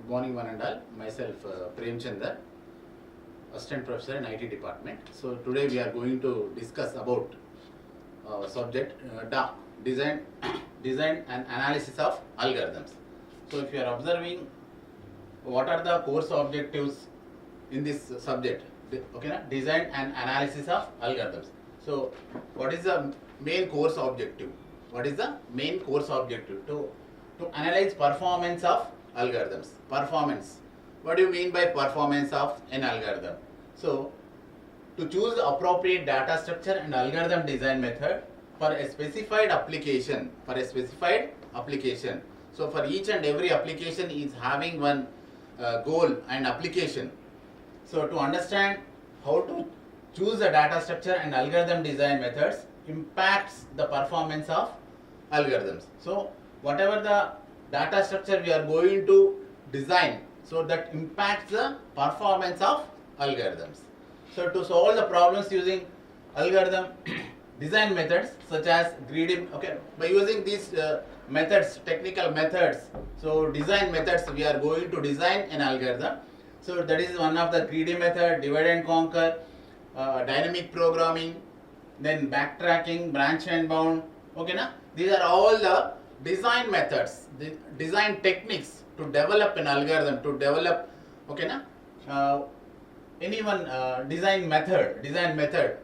Good morning, one and all. Myself, Prem Chandar, Assistant Professor in IT Department. So today we are going to discuss about subject DAA, design and analysis of algorithms. So if you are observing, what are the course objectives in this subject? Okay, na? Design and analysis of algorithms. So what is the main course objective? What is the main course objective? To analyze performance of algorithms. Performance. What do you mean by performance of an algorithm? So, to choose the appropriate data structure and algorithm design method for a specified application. So, for each and every application is having one goal and application. So, to understand how to choose the data structure and algorithm design methods impacts the performance of algorithms. So, whatever the data structure we are going to design, so that impacts the performance of algorithms. So to solve the problems using algorithm design methods such as greedy, by using these methods, technical methods, so design methods, we are going to design an algorithm. So that is one of the greedy method, divide and conquer, dynamic programming, then backtracking, branch and bound. These are all the design methods, the design techniques to develop an algorithm, to develop any one design method.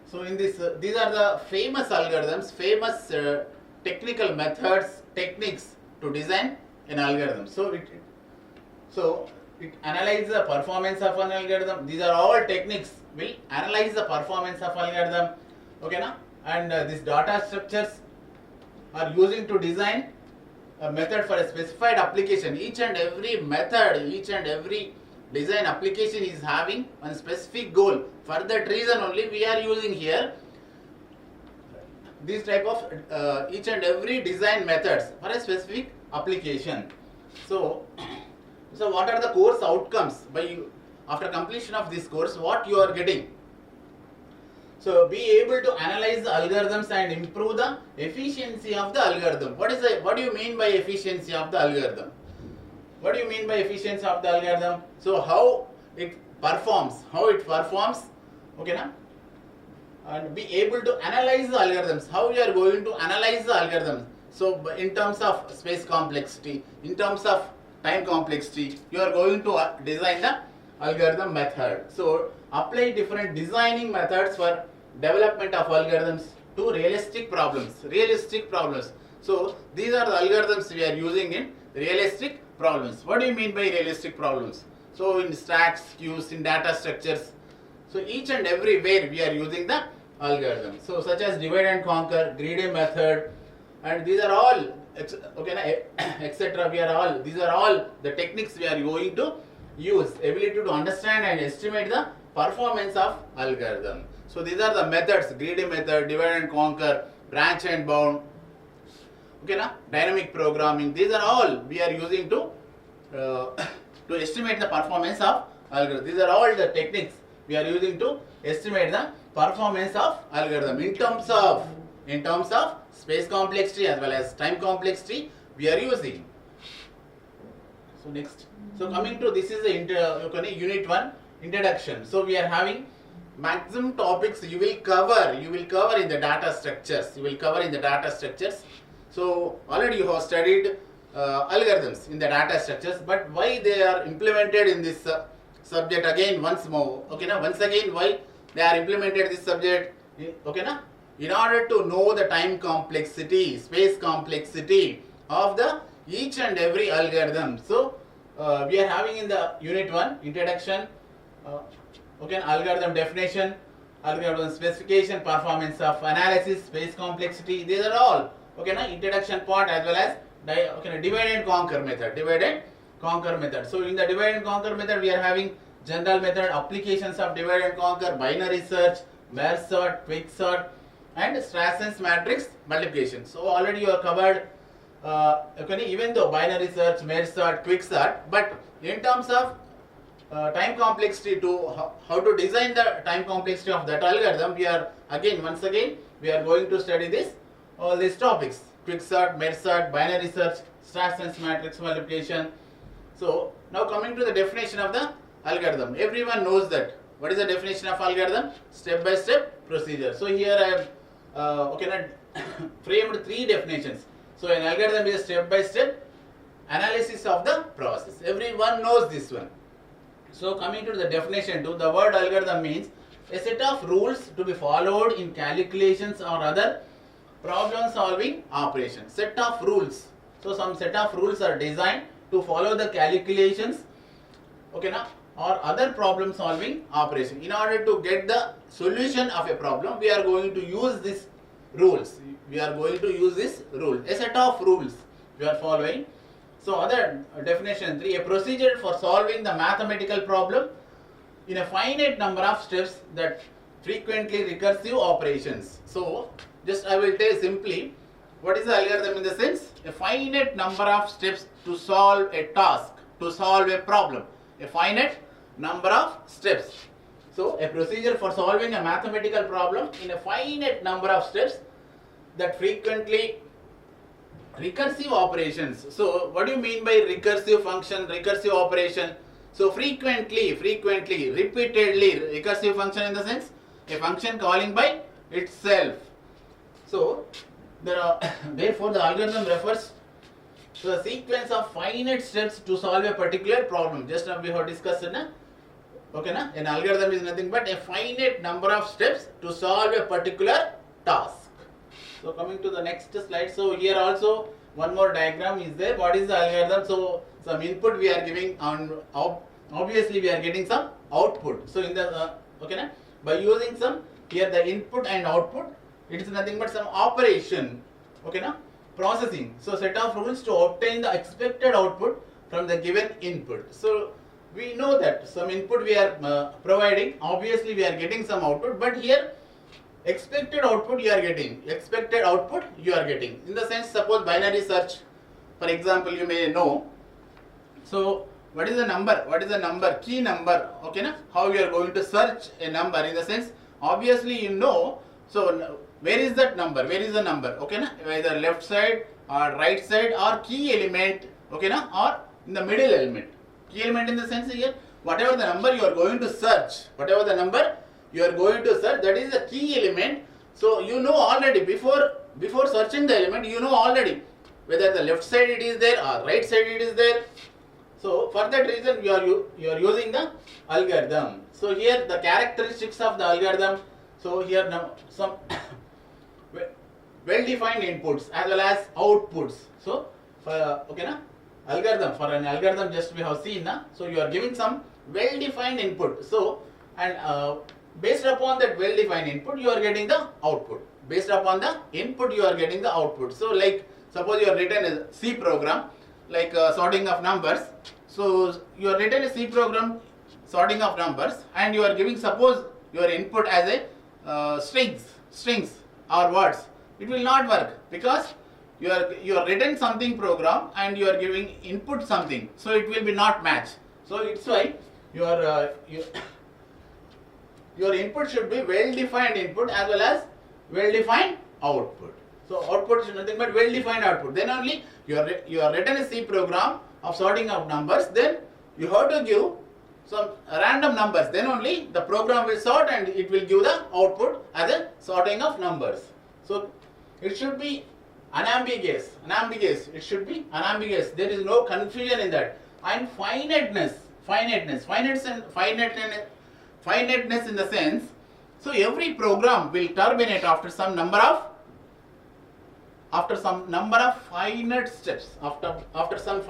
So in this, these are the famous algorithms, famous technical methods, techniques to design an algorithm. So it analyzes the performance of an algorithm. These are all techniques will analyze the performance of algorithm. And these data structures are using to design a method for a specified application. Each and every method, each and every design application is having one specific goal. For that reason only we are using here this type of each and every design methods for a specific application. So what are the course outcomes after completion of this course? What you are getting? So be able to analyze the algorithms and improve the efficiency of the algorithm. What do you mean by efficiency of the algorithm? What do you mean by efficiency of the algorithm? So how it performs, and be able to analyze the algorithms. How you are going to analyze the algorithms? So in terms of space complexity, in terms of time complexity, you are going to design the algorithm method. So apply different designing methods for development of algorithms to realistic problems. So these are the algorithms we are using in realistic problems. What do you mean by realistic problems? So in stacks, queues, in data structures. So each and everywhere we are using the algorithm. So such as divide and conquer, greedy method, and these are all etc. These are all the techniques we are going to use, ability to understand and estimate the performance of algorithm. So these are the methods: greedy method, divide and conquer, branch and bound, dynamic programming. These are all we are using to estimate the performance of algorithm. These are all the techniques we are using to estimate the performance of algorithm in terms of space complexity as well as time complexity we are using. So next, so coming to this is the unit 1 introduction. So we are having maximum topics you will cover in the data structures. So already you have studied algorithms in the data structures, but why they are implemented in this subject again once more? Once again, why they are implemented this subject? In order to know the time complexity, space complexity of the each and every algorithm. So we are having in the unit 1 introduction, algorithm definition, algorithm specification, performance of analysis, space complexity. These are all introduction part as well as divide and conquer method. So in the divide and conquer method we are having general method, applications of divide and conquer, binary search, merge sort, quick sort, and Strasson's matrix multiplication. So already you have covered even though binary search, merge sort, quick sort, but in terms of time complexity, to how to design the time complexity of that algorithm, once again we are going to study all these topics: quick sort, merge sort, binary search, Strasson's matrix multiplication, So now coming to the definition of the algorithm. Everyone knows that. What is the definition of algorithm? Step by step procedure. So here I have framed three definitions. So an algorithm is a step by step analysis of the process. Everyone knows this one. So coming to the definition 2, the word algorithm means a set of rules to be followed in calculations or other problem solving operations. Set of rules. So some set of rules are designed to follow the calculations, okay, now, or other problem solving operation. In order to get the solution of a problem, we are going to use these rules. We are going to use this rule. A set of rules we are following. So other definition 3, a procedure for solving the mathematical problem in a finite number of steps that frequently recursive operations. So just I will tell simply, what is the algorithm in the sense? A finite number of steps to solve a task, to solve a problem. A finite number of steps. So a procedure for solving a mathematical problem in a finite number of steps that frequently recursive operations. So what do you mean by recursive function, recursive operation? So frequently, repeatedly, recursive function in the sense a function calling by itself. So therefore the algorithm refers to the sequence of finite steps to solve a particular problem. Just now we have discussed, okay, na? An algorithm is nothing but a finite number of steps to solve a particular task. So coming to the next slide. So here also one more diagram is there. What is the algorithm? So some input we are giving, and obviously we are getting some output. So in the okay, na? By using some here the input and output, it is nothing but some operation, okay, na? Processing. So set of rules to obtain the expected output from the given input. So we know that some input we are providing, obviously we are getting some output, but here expected output you are getting. Expected output you are getting. In the sense, suppose binary search, for example, you may know. So what is the number? What is the number? Key number, okay, na? How you are going to search a number, in the sense, obviously you know. So where is that number? Where is the number? Okay, na? Either left side or right side or key element, okay, na? Or in the middle element. Key element in the sense here, whatever the number you are going to search, whatever the number you are going to search, that is the key element. So you know already before searching the element, you know already whether the left side it is there or right side it is there. So for that reason you are using the algorithm. So here the characteristics of the algorithm. So here now some well-defined inputs as well as outputs. So for okay, na? Algorithm, for an algorithm just we have seen, na? So you are giving some well-defined input. So and based upon that well-defined input you are getting the output. Based upon the input you are getting the output. So like suppose you are written a C program like sorting of numbers. So you are written a C program sorting of numbers and you are giving, suppose your input as a strings or words. It will not work because you are written something program and you are giving input something, so it will be not match. So it's why your input should be well-defined input as well as well-defined output. So output is nothing but well-defined output. Then only you are written a C program of sorting of numbers. Then you have to give some random numbers. Then only the program will sort and it will give the output as a sorting of numbers. So it should be unambiguous. It should be unambiguous. There is no confusion in that. And finiteness in the sense. So every program will terminate after some number of finite steps. After some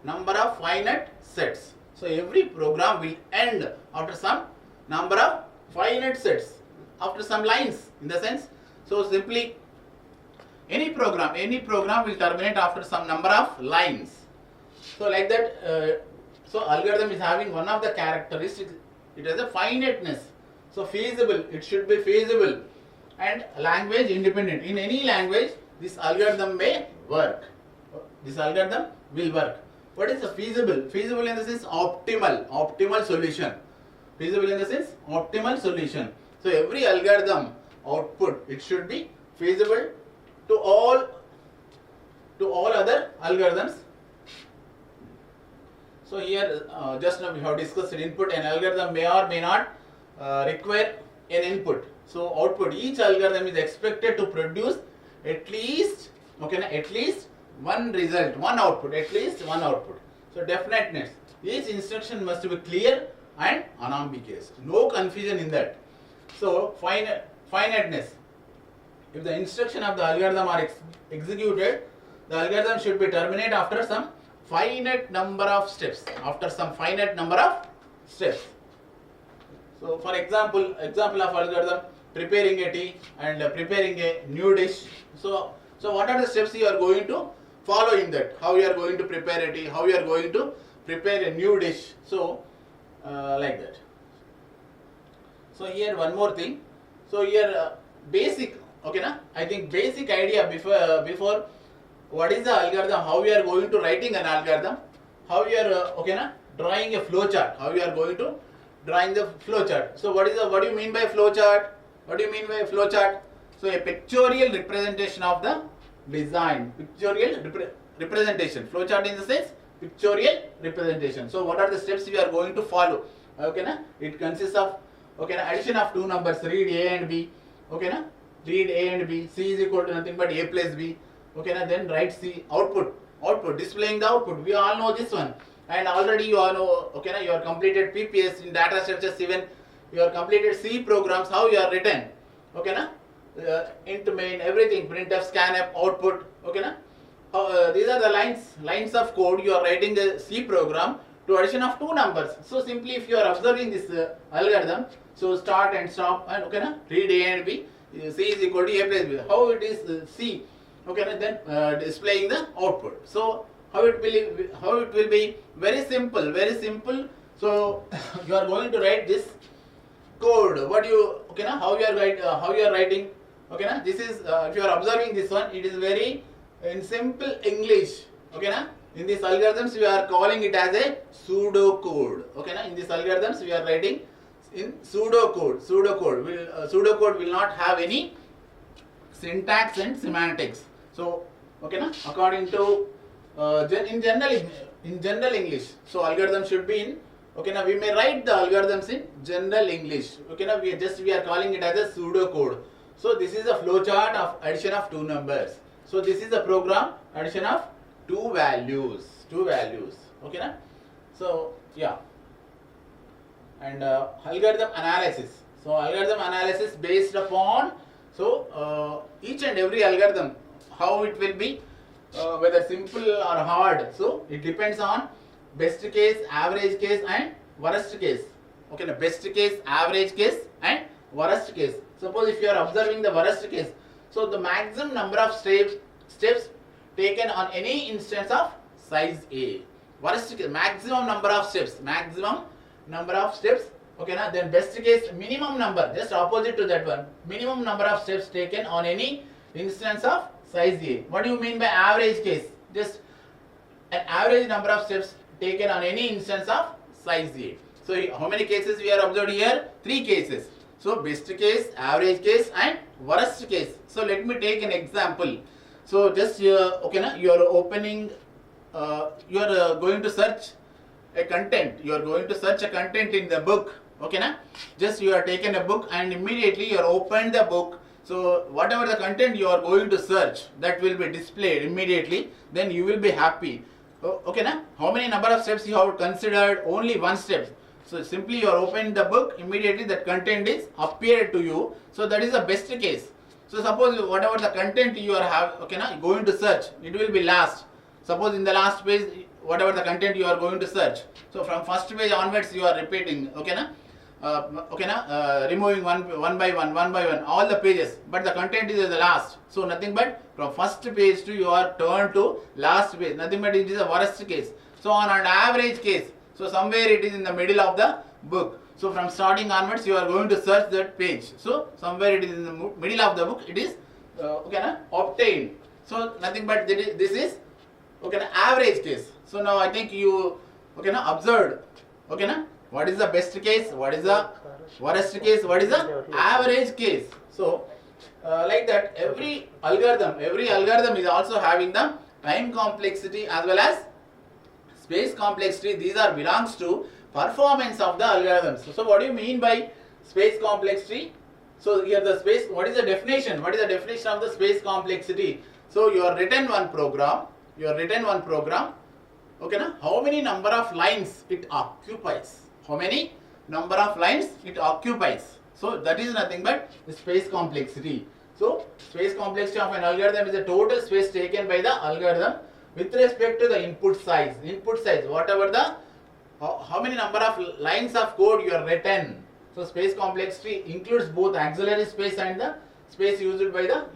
number of finite sets. So every program will end after some number of finite sets, after some lines in the sense. So simply any program will terminate after some number of lines. So like that, so algorithm is having one of the characteristics, it has a finiteness. So feasible, it should be feasible and language independent. In any language, this algorithm may work. This algorithm will work. What is the feasible? Feasible in the sense optimal solution. Feasible in the sense optimal solution. So every algorithm output, it should be feasible to all other algorithms So here just now we have discussed input. An algorithm may or may not require an input. So output, each algorithm is expected to produce at least, okay, at least one result, one output, at least one output. So definiteness, each instruction must be clear and unambiguous, no confusion in that. So finiteness, if the instruction of the algorithm are executed, the algorithm should be terminated after some finite number of steps, So for example of algorithm, preparing a tea and preparing a new dish. So what are the steps you are going to follow in that? How you are going to prepare a tea, how you are going to prepare a new dish. So like that. So here one more thing. So here basic, okay na? I think basic idea before what is the algorithm, how we are going to writing an algorithm, how we are okay na, drawing a flow chart, how we are going to drawing the flow chart. So what do you mean by flow chart? What do you mean by flow chart? So a pictorial representation of the design, pictorial representation. Flow chart in the sense pictorial representation. So what are the steps we are going to follow? Okay na? It consists of, okay na, addition of two numbers, read A and B. Okay na? Read A and B. C is equal to nothing but A plus B. Okay na? Then write C. Output, displaying the output. We all know this one. And already you all know, okay na, you are completed PPS in data structure 7. You are completed C programs, how you are written. Okay na? Int main, everything, printf, scanf, output. Okay na? These are the lines of code you are writing the C program to addition of two numbers. So simply if you are observing this algorithm, so start and stop and okay na, read A and B, C is equal to A plus B. How it is C, okay na, then displaying the output. So how it will be very simple. So you are going to write this code. What you, okay na, how you are writing, okay na, this is if you are observing this one, it is very in simple English, okay na. In these algorithms we are calling it as a pseudo code, okay na. In these algorithms we are writing in pseudo code will not have any syntax and semantics. So okay na, according to in general English, so algorithm should be in, okay na, we may write the algorithms in general English, okay na, we are calling it as a pseudo code. So this is a flow chart of addition of two numbers. So this is a program addition of two values, okay na. So yeah, and algorithm analysis. So algorithm analysis based upon, so each and every algorithm, how it will be, whether simple or hard. So it depends on best case, average case and worst case. Okay, the best case, average case and worst case. Suppose if you are observing the worst case, so the maximum number of steps taken on any instance of size A. Worst case, maximum number of steps. Okay, now then best case, minimum number, just opposite to that one. Minimum number of steps taken on any instance of size A. What do you mean by average case? Just an average number of steps taken on any instance of size A. So how many cases we are observed here? 3 cases. So best case, average case and worst case. So let me take an example. So just okay na, you are opening, you are going to search a content. You are going to search a content in the book. Okay na? Just you are taken a book and immediately you are opened the book. So whatever the content you are going to search, that will be displayed immediately. Then you will be happy. Okay na? How many number of steps you have considered? Only one step. So simply you are opening the book, immediately that content is appeared to you. So that is the best case. So suppose whatever the content you are okay na, going to search, it will be last. Suppose in the last page, whatever the content you are going to search. So from first page onwards you are repeating, okay na? Removing one by one all the pages, but the content is the last. So nothing but from first page to your turn to last page, nothing but it is the worst case. So on an average case, so somewhere it is in the middle of the book. So from starting onwards you are going to search that page. So somewhere it is in the middle of the book, it is obtained. So nothing but this is average case. So now I think you observed, what is the best case, what is the worst case, what is the average case. So like that, every algorithm is also having the time complexity as well as space complexity, these are belongs to performance of the algorithms. So what do you mean by space complexity? So here the space, what is the definition? What is the definition of the space complexity? So you are written one program, okay na? How many number of lines it occupies? How many number of lines it occupies? So that is nothing but the space complexity. So space complexity of an algorithm is the total space taken by the algorithm with respect to the input size. Input size, whatever the, how many number of lines of code you are written. So space complexity includes both auxiliary space and the space used by the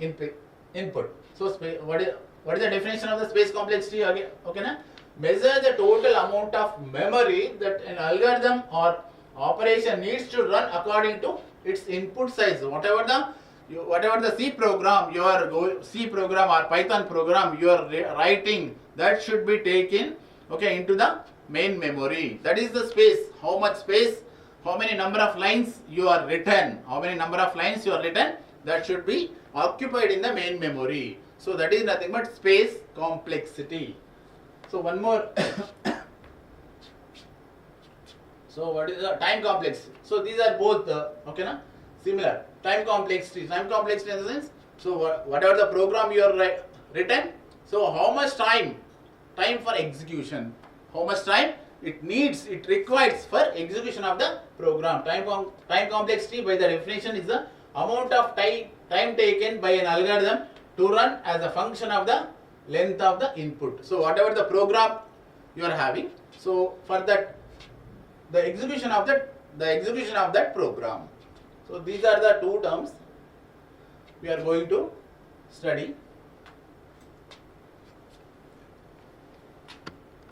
input. So what is the definition of the space complexity again? Okay na? Measure the total amount of memory that an algorithm or operation needs to run according to its input size. Whatever the C program or Python program you are writing, that should be taken, okay, into the main memory. That is the space. How much space? How many number of lines you are written? That should be occupied in the main memory. So that is nothing but space complexity. So one more. So what is the time complexity? So these are both okay na, similar. Time complexity in the sense, so whatever the program you are written, so how much time for execution, how much time it requires for execution of the program. Time complexity by the definition is the amount of time taken by an algorithm to run as a function of the length of the input. So whatever the program you are having, so for that the execution of that program. So these are the two terms we are going to study.